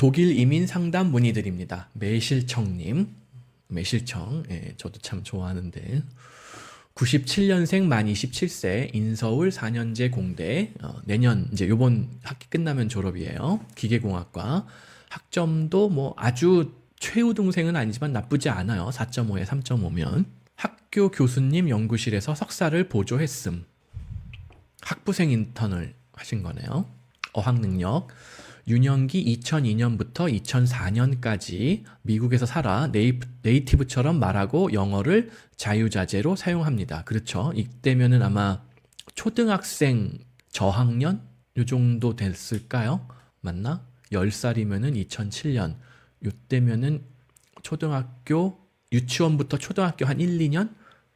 독일 이민 상담 문의드립니다. 매실청님. 매실청. 예, 저도 참 좋아하는데. 97년생 만 27세, 인서울 4년제 공대, 내년, 이제 요번 학기 끝나면 졸업이에요. 기계공학과. 학점도 뭐 아주 최우등생은 아니지만 나쁘지 않아요. 4.5에 3.5면. 학교 교수님 연구실에서 석사를 보조했음. 학부생 인턴을 하신 거네요. 어학능력. 유년기 2002년부터 2004년까지 미국에서 살아 네이티브처럼 말하고 영어를 자유자재로 사용합니다. 그렇죠. 이때면은 아마 초등학생 저학년? 요 정도 됐을까요? 맞나? 10살이면은 2007년. 요때면은 초등학교, 유치원부터 초등학교 한 1, 2년?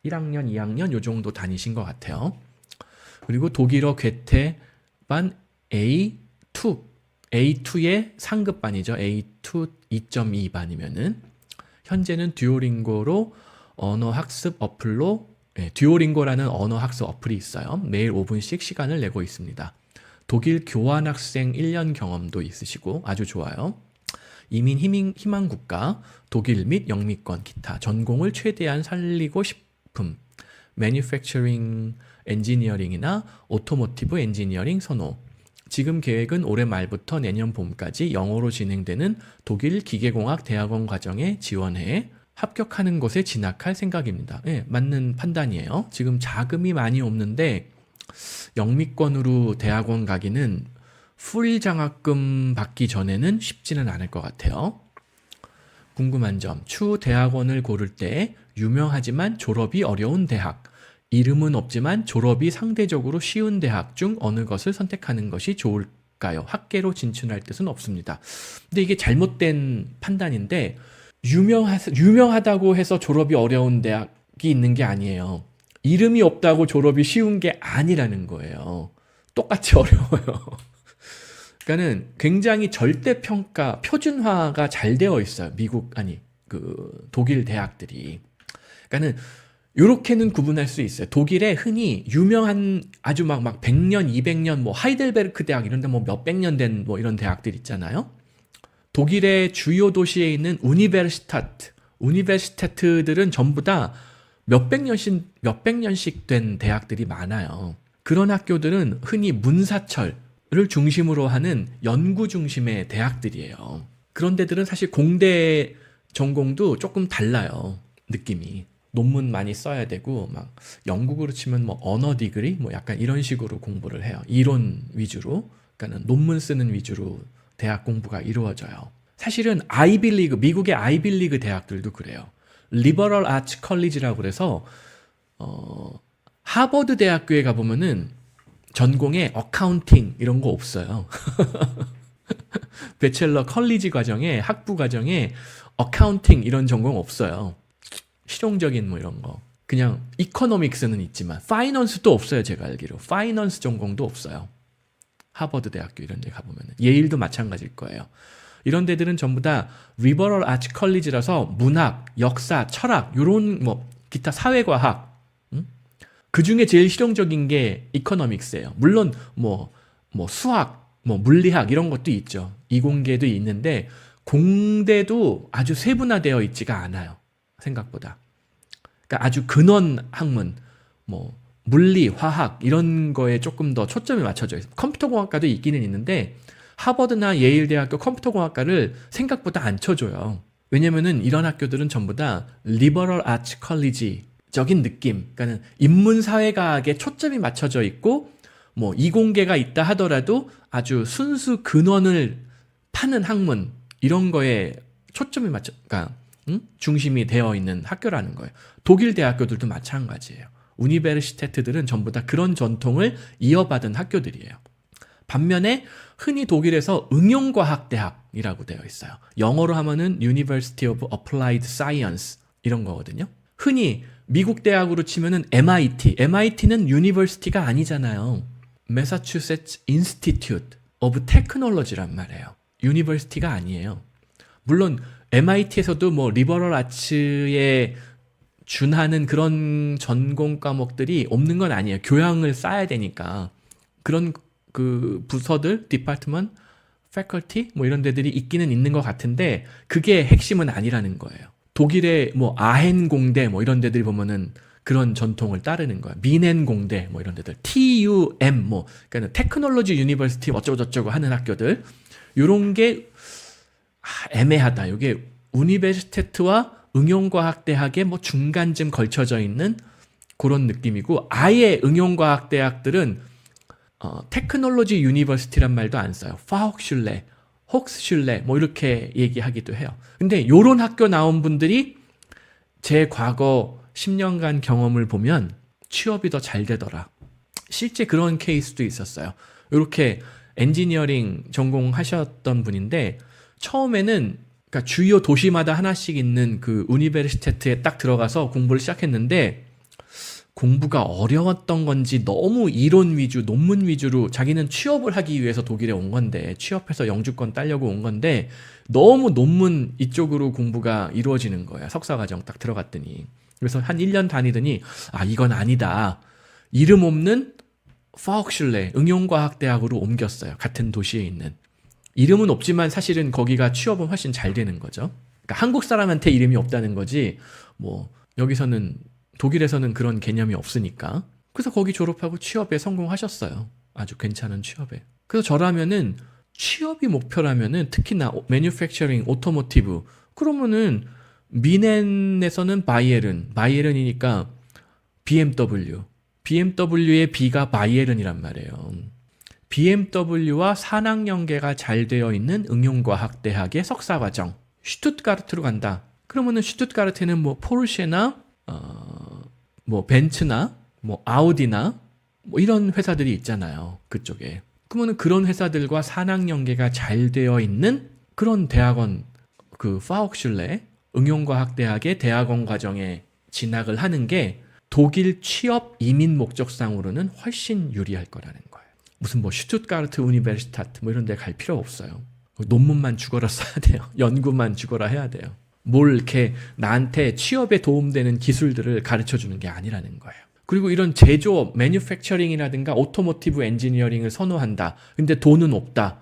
1학년, 2학년 요 정도 다니신 것 같아요. 그리고 독일어 괴테반 A2의 상급반이죠. A2 2.2반이면은 현재는 듀오링고로 언어학습 어플로 듀오링고라는 언어학습 어플이 있어요. 매일 5분씩 시간을 내고 있습니다. 독일 교환학생 1년 경험도 있으시고 아주 좋아요. 이민 희망국가, 독일 및 영미권, 기타 전공을 최대한 살리고 싶음. 매뉴팩처링 엔지니어링이나 오토모티브 엔지니어링 선호. 지금 계획은 올해 말부터 내년 봄까지 영어로 진행되는 독일 기계공학 대학원 과정에 지원해 합격하는 곳에 진학할 생각입니다. 네, 맞는 판단이에요. 지금 자금이 많이 없는데 영미권으로 대학원 가기는 풀 장학금 받기 전에는 쉽지는 않을 것 같아요. 궁금한 점, 추후 대학원을 고를 때 유명하지만 졸업이 어려운 대학, 이름은 없지만 졸업이 상대적으로 쉬운 대학 중 어느 것을 선택하는 것이 좋을까요? 학계로 진출할 뜻은 없습니다. 근데 이게 잘못된 판단인데 유명하다고 해서 졸업이 어려운 대학이 있는 게 아니에요. 이름이 없다고 졸업이 쉬운 게 아니라는 거예요. 똑같이 어려워요. 그러니까는 굉장히 절대평가, 표준화가 잘 되어 있어요. 독일 대학들이. 그러니까는 요렇게는 구분할 수 있어요. 독일에 흔히 유명한 아주 막 100년, 200년, 뭐 하이델베르크 대학 이런 데 뭐 몇백 년 된 뭐 이런 대학들 있잖아요. 독일의 주요 도시에 있는 우니베르시타트들은 전부 다 몇백 년씩 된 대학들이 많아요. 그런 학교들은 흔히 문사철을 중심으로 하는 연구 중심의 대학들이에요. 그런 데들은 사실 공대 전공도 조금 달라요. 느낌이. 논문 많이 써야 되고 막 영국으로 치면 뭐 언어 디그리 뭐 약간 이런 식으로 공부를 해요. 이론 위주로. 그러니까는 논문 쓰는 위주로 대학 공부가 이루어져요. 사실은 아이비리그, 미국의 아이비리그 대학들도 그래요. 리버럴 아츠 컬리지라고 그래서 하버드 대학교에 가보면은 전공에 어카운팅 이런 거 없어요. 배첼러 컬리지 과정에 학부 과정에 어카운팅 이런 전공 없어요. 실용적인 뭐 이런 거. 그냥 이코노믹스는 있지만 파이넌스도 없어요. 제가 알기로. 파이넌스 전공도 없어요. 하버드 대학교 이런 데 가보면. 예일도 마찬가지일 거예요. 이런 데들은 전부 다 리버럴 아츠 컬리지라서 문학, 역사, 철학 요런 뭐 기타 사회과학 그 중에 제일 실용적인 게 이코노믹스예요. 물론 뭐 수학, 뭐 물리학 이런 것도 있죠. 이공계도 있는데 공대도 아주 세분화되어 있지가 않아요. 생각보다. 그러니까 아주 근원 학문, 뭐 물리, 화학 이런 거에 조금 더 초점이 맞춰져 있어요. 컴퓨터공학과도 있기는 있는데 하버드나 예일대학교 컴퓨터공학과를 생각보다 안 쳐줘요. 왜냐면은 이런 학교들은 전부 다 리버럴 아츠 컬리지적인 느낌, 그러니까는 인문사회과학에 초점이 맞춰져 있고 뭐 이공계가 있다 하더라도 아주 순수 근원을 파는 학문 이런 거에 초점이 그러니까 중심이 되어 있는 학교라는 거예요. 독일 대학교들도 마찬가지예요. 우니베르시테트들은 전부 다 그런 전통을 이어받은 학교들이에요. 반면에 흔히 독일에서 응용과학대학이라고 되어 있어요. 영어로 하면은 University of Applied Science 이런 거거든요. 흔히 미국 대학으로 치면은 MIT는 유니버시티가 아니잖아요. Massachusetts Institute of Technology란 말이에요. 유니버시티가 아니에요. 물론 MIT에서도 뭐 리버럴 아츠에 준하는 그런 전공 과목들이 없는 건 아니에요. 교양을 쌓아야 되니까. 그런 그 부서들, 디파트먼트, faculty 뭐 이런 데들이 있기는 있는 것 같은데 그게 핵심은 아니라는 거예요. 독일의 뭐 아헨 공대 뭐 이런 데들 보면은 그런 전통을 따르는 거야. 미넨 공대 뭐 이런 데들, TUM 뭐 그러니까 테크놀로지 유니버시티 어쩌고저쩌고 하는 학교들 요런 게 애매하다. 이게 우니베르시테트와 응용과학대학의 뭐 중간쯤 걸쳐져 있는 그런 느낌이고 아예 응용과학대학들은 테크놀로지 유니버시티란 말도 안 써요. 파혹슐레, 혹스슐레 뭐 이렇게 얘기하기도 해요. 근데 요런 학교 나온 분들이 제 과거 10년간 경험을 보면 취업이 더 잘 되더라. 실제 그런 케이스도 있었어요. 이렇게 엔지니어링 전공하셨던 분인데 처음에는 그러니까 주요 도시마다 하나씩 있는 그 우니베르시테트에 딱 들어가서 공부를 시작했는데 공부가 어려웠던 건지 너무 이론 위주, 논문 위주로 자기는 취업을 하기 위해서 독일에 온 건데 취업해서 영주권 따려고 온 건데 너무 논문 이쪽으로 공부가 이루어지는 거야. 석사과정 딱 들어갔더니. 그래서 한 1년 다니더니 이건 아니다. 이름 없는 파혹슐레 응용과학대학으로 옮겼어요. 같은 도시에 있는. 이름은 없지만 사실은 거기가 취업은 훨씬 잘 되는 거죠. 그러니까 한국 사람한테 이름이 없다는 거지 뭐 여기서는 독일에서는 그런 개념이 없으니까. 그래서 거기 졸업하고 취업에 성공하셨어요. 아주 괜찮은 취업에. 그래서 저라면은 취업이 목표라면은 특히나 매뉴팩처링, 오토모티브 그러면은 미넨에서는 바이에른이니까 BMW의 B가 바이에른이란 말이에요. BMW와 산학연계가 잘 되어 있는 응용과학대학의 석사과정 슈투트가르트로 간다. 그러면은 슈투트가르트에는 뭐 포르쉐나 뭐 벤츠나 뭐 아우디나 뭐 이런 회사들이 있잖아요. 그쪽에. 그러면은 그런 회사들과 산학연계가 잘 되어 있는 그런 대학원 그 파혹슐레 응용과학대학의 대학원 과정에 진학을 하는 게 독일 취업 이민 목적상으로는 훨씬 유리할 거라는 거예요. 무슨 뭐 슈투트가르트 우니베르시타트 뭐 이런 데 갈 필요 없어요. 논문만 죽어라 써야 돼요. 연구만 죽어라 해야 돼요. 뭘 이렇게 나한테 취업에 도움되는 기술들을 가르쳐 주는 게 아니라는 거예요. 그리고 이런 제조업, 매뉴팩처링이라든가 오토모티브 엔지니어링을 선호한다. 근데 돈은 없다.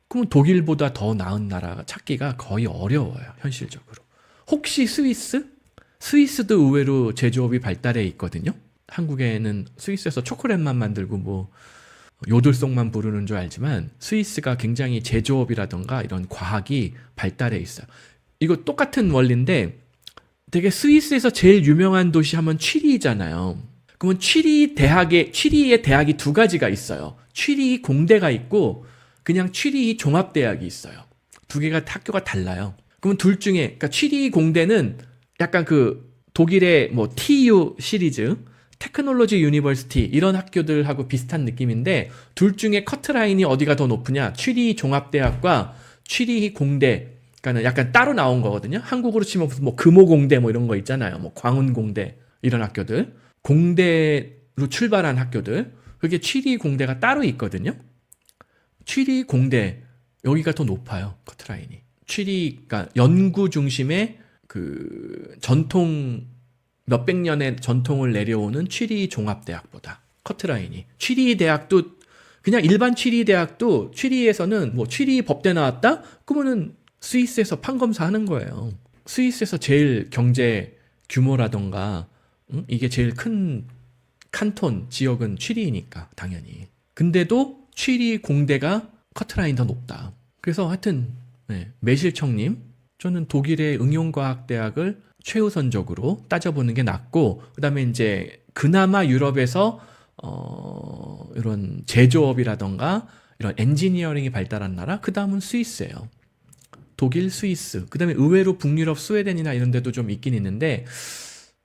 그럼 독일보다 더 나은 나라 찾기가 거의 어려워요. 현실적으로. 혹시 스위스? 스위스도 의외로 제조업이 발달해 있거든요. 한국에는 스위스에서 초콜릿만 만들고 뭐 요들송만 부르는 줄 알지만 스위스가 굉장히 제조업이라든가 이런 과학이 발달해 있어요. 이거 똑같은 원리인데 되게 스위스에서 제일 유명한 도시 하면 취리히잖아요. 그러면 취리히의 대학이 두 가지가 있어요. 취리히 공대가 있고 그냥 취리히 종합대학이 있어요. 두 개가 학교가 달라요. 그러면 둘 중에 그러니까 취리히 공대는 약간 그 독일의 뭐 TU 시리즈, 테크놀로지 유니버시티 이런 학교들하고 비슷한 느낌인데 둘 중에 커트라인이 어디가 더 높으냐? 취리히 종합대학과 취리히 공대 그러니까 약간 따로 나온 거거든요. 한국으로 치면 무슨 뭐 금호공대 뭐 이런 거 있잖아요. 뭐 광운공대 이런 학교들. 공대로 출발한 학교들. 그게 취리 공대가 따로 있거든요. 취리 공대 여기가 더 높아요. 커트라인이. 취리가 연구 중심의 그 전통 몇백 년의 전통을 내려오는 취리 종합대학보다 커트라인이. 취리 대학도 그냥 일반 취리 대학도 취리에서는 뭐 취리 법대 나왔다? 그러면은 스위스에서 판검사 하는 거예요. 스위스에서 제일 경제 규모라던가 이게 제일 큰 칸톤 지역은 취리이니까 당연히. 근데도 취리 공대가 커트라인 더 높다. 그래서 하여튼 매실청님 저는 독일의 응용과학대학을 최우선적으로 따져보는 게 낫고 그다음에 이제 그나마 유럽에서 이런 제조업이라던가 이런 엔지니어링이 발달한 나라 그 다음은 스위스예요. 독일, 스위스, 그 다음에 의외로 북유럽, 스웨덴이나 이런 데도 좀 있긴 있는데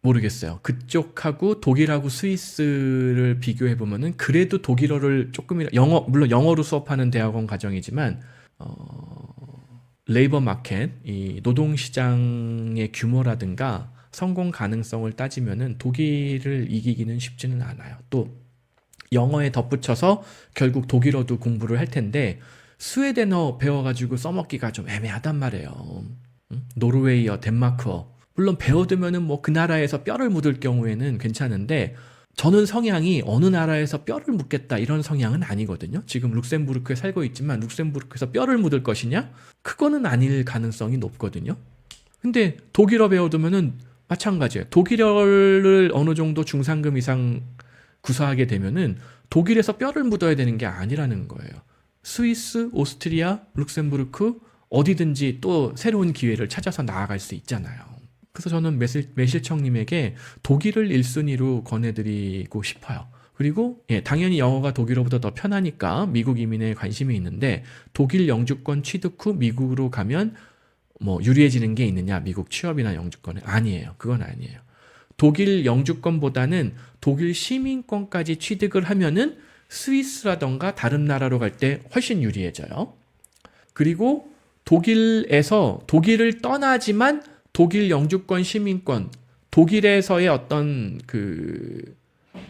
모르겠어요. 그쪽하고 독일하고 스위스를 비교해보면은 그래도 독일어를 조금이라 물론 영어로 수업하는 대학원 과정이지만 레이버 마켓, 이 노동시장의 규모라든가 성공 가능성을 따지면은 독일을 이기기는 쉽지는 않아요. 또 영어에 덧붙여서 결국 독일어도 공부를 할 텐데 스웨덴어 배워가지고 써먹기가 좀 애매하단 말이에요. 노르웨이어, 덴마크어. 물론 배워두면은 뭐 그 나라에서 뼈를 묻을 경우에는 괜찮은데 저는 성향이 어느 나라에서 뼈를 묻겠다 이런 성향은 아니거든요. 지금 룩셈부르크에 살고 있지만 룩셈부르크에서 뼈를 묻을 것이냐? 그거는 아닐 가능성이 높거든요. 근데 독일어 배워두면은 마찬가지예요. 독일어를 어느 정도 중상급 이상 구사하게 되면은 독일에서 뼈를 묻어야 되는 게 아니라는 거예요. 스위스, 오스트리아, 룩셈부르크 어디든지 또 새로운 기회를 찾아서 나아갈 수 있잖아요. 그래서 저는 매실청님에게 독일을 1순위로 권해드리고 싶어요. 그리고 당연히 영어가 독일어보다 더 편하니까 미국 이민에 관심이 있는데 독일 영주권 취득 후 미국으로 가면 뭐 유리해지는 게 있느냐? 미국 취업이나 영주권은 아니에요. 그건 아니에요. 독일 영주권보다는 독일 시민권까지 취득을 하면은 스위스라던가 다른 나라로 갈 때 훨씬 유리해져요. 그리고 독일을 떠나지만 독일 영주권 시민권, 독일에서의 어떤 그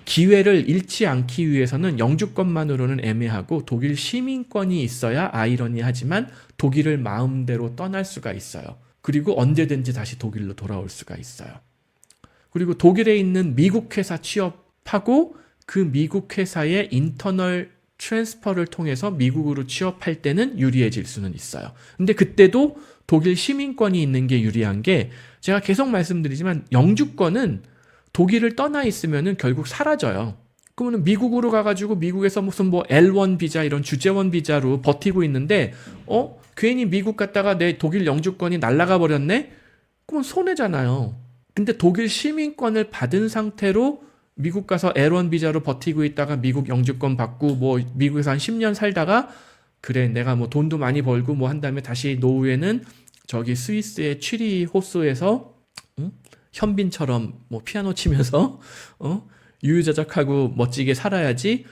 기회를 잃지 않기 위해서는 영주권만으로는 애매하고 독일 시민권이 있어야 아이러니하지만 독일을 마음대로 떠날 수가 있어요. 그리고 언제든지 다시 독일로 돌아올 수가 있어요. 그리고 독일에 있는 미국 회사 취업하고 그 미국 회사의 인터널 트랜스퍼를 통해서 미국으로 취업할 때는 유리해질 수는 있어요. 근데 그때도 독일 시민권이 있는 게 유리한 게 제가 계속 말씀드리지만 영주권은 독일을 떠나 있으면은 결국 사라져요. 그러면 미국으로 가가지고 미국에서 무슨 뭐 L1 비자 이런 주재원 비자로 버티고 있는데 괜히 미국 갔다가 내 독일 영주권이 날아가 버렸네? 그건 손해잖아요. 근데 독일 시민권을 받은 상태로 미국 가서 L1 비자로 버티고 있다가 미국 영주권 받고 뭐 미국에서 한 10년 살다가 그래 내가 뭐 돈도 많이 벌고 뭐 한 다음에 다시 노후에는 저기 스위스의 취리 호수에서 현빈처럼 뭐 피아노 치면서 유유자적하고 멋지게 살아야지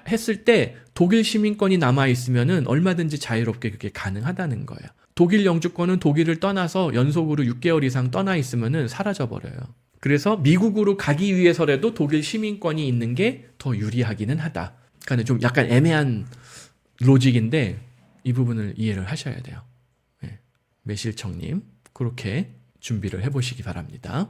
했을 때 독일 시민권이 남아 있으면은 얼마든지 자유롭게 그게 가능하다는 거예요. 독일 영주권은 독일을 떠나서 연속으로 6개월 이상 떠나 있으면은 사라져 버려요. 그래서 미국으로 가기 위해서라도 독일 시민권이 있는 게 더 유리하기는 하다. 그러니까 좀 약간 애매한 로직인데 이 부분을 이해를 하셔야 돼요. 매실청님 그렇게 준비를 해보시기 바랍니다.